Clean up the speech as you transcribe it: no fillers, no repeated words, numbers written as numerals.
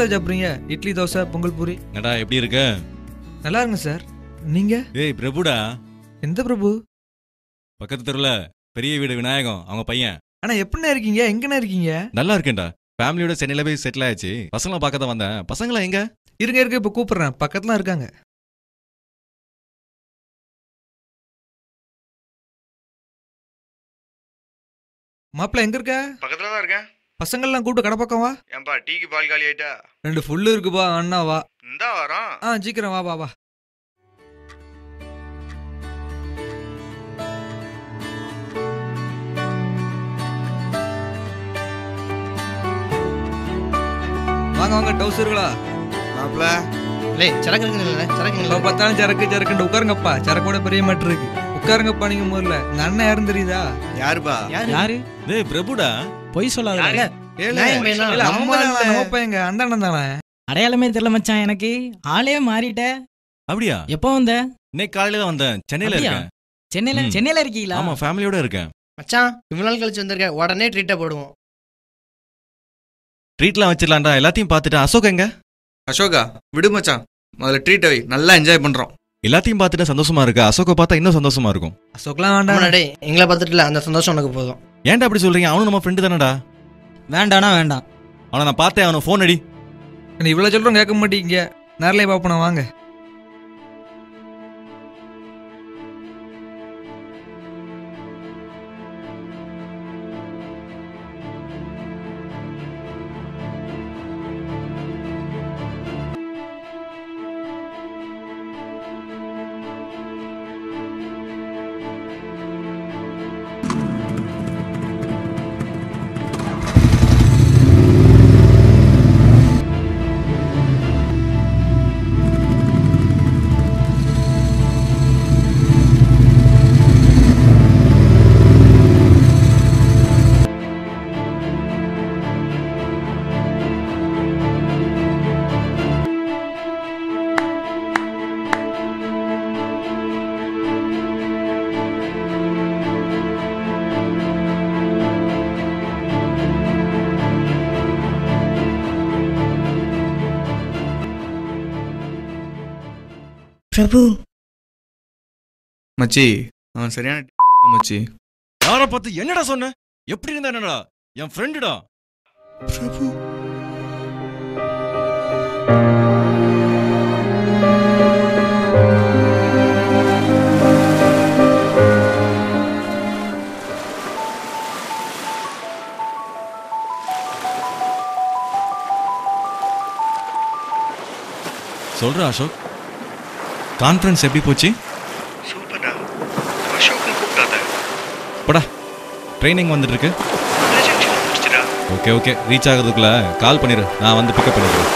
Sir சாப்பிட்றீங்க? இட்லி, தோசை, பொங்கல், பூரி. என்னடா எப்படி இருக்க? நல்லா இருங்க சார். நீங்க? ஏய் பிரபுடா. எந்த பிரபு? பக்கத்து தெருல பெரிய வீடு விநாயகம் அவங்க பையன். அண்ணா எப்படிண்ணா இருக்கீங்க? எங்கண்ணா இருக்கீங்க? நல்லா இருக்கேன்டா. ஃபேமிலியோட சென்னையில போய் செட்டில் ஆயிடுச்சு. பசங்களை பார்க்க தான் வந்தேன். பசங்களா எங்க? இருங்க இப்ப கூப்பிடுறேன். பக்கத்துல இருக்காங்க. மாப்பிள்ள எங்க இருக்க? பக்கத்துல தான் இருக்கேன். பசங்கள்லாம் கூப்பிட்டு கடை பக்கம் வா. ஏன்பா டீக்கு பால் காலி ஆயிட்டா? 2 ஃபுல்லு இருக்குப்பா. அண்ணா வா. இந்தா வரோம். சீக்கிரம் வா வா வா. வாங்க வாங்க டவுசர்களா. மாப்ள சரக்கு இருக்குல்ல, சரக்கு பார்த்தாலும் சரக்கு சரக்குண்டு உட்காருங்கப்பா. சரக்கோட பெரிய மாட்டு இருக்கு. உட்காருங்கப்பா. நீங்க முதல்ல இந்த அண்ணன் யாருன்னு தெரியுதா? யாருப்பா? யாரு? டேய் பிரபுடா. பொய் சொல்லாத. நம்ம பையங்க அந்த அண்ணன் தானே. அடையாளமே தெரியல மச்சான் எனக்கு. ஆளே மாறிட்ட. அப்படியா? எப்போ வந்த? இன்னைக்கு காலையில தான் வந்தேன். சென்னையில இருக்கேன். சென்னையில இருக்கீங்களா? ஆமா ஃபேமிலியோட இருக்கேன். மச்சான் இவ்வளவு நாள் கழிச்சு வந்திருக்க, உடனே ட்ரீட்டா போடுவோம். ட்ரீட்லாம் வச்சிடலாம்டா. எல்லாத்தையும் பார்த்துட்டு அசோக் எங்க? அசோகா விடு மச்சான், முதல்ல ட்ரீட் வை. நல்லா என்ஜாய் பண்றோம். எல்லாத்தையும் பார்த்துட்டு சந்தோஷமா இருக்கு. அசோக்கை பார்த்தா இன்னும் சந்தோஷமா இருக்கும். அசோக்லாம் வேண்டாம். டேய் எங்களை பார்த்துட்டுல அந்த சந்தோஷம் உனக்கு போதும். ஏன்டா அப்படி சொல்றீங்க? அவனும் நம்ம ஃப்ரெண்டு தானடா. வேண்டானா வேண்டாம். அவனை நான் பார்த்தேன். அவனை ஃபோன் அடி. இவ்வளவு சொல்றோம் கேட்க மாட்டீங்க. நேரிலே பாப்பனா வாங்க. பிரபு மச்சி அவன் சரியான மச்சி. யாரை பார்த்து என்னடா சொன்ன? எப்படி இருந்தா என்னடா? என் ஃப்ரெண்டுடா. பிரபு சொல்ற அசோக், கான்ஃபரன்ஸ் எப்படி போச்சு? சூப்பர்டா. அசோக்கு கூப்பிட்டாத. படா ட்ரைனிங் வந்துட்டு இருக்கு. ஓகே ஓகே ரீச் ஆகிறதுக்குள்ள கால் பண்ணிடு. நான் வந்து பிக்கப் பண்ணிடுறேன்.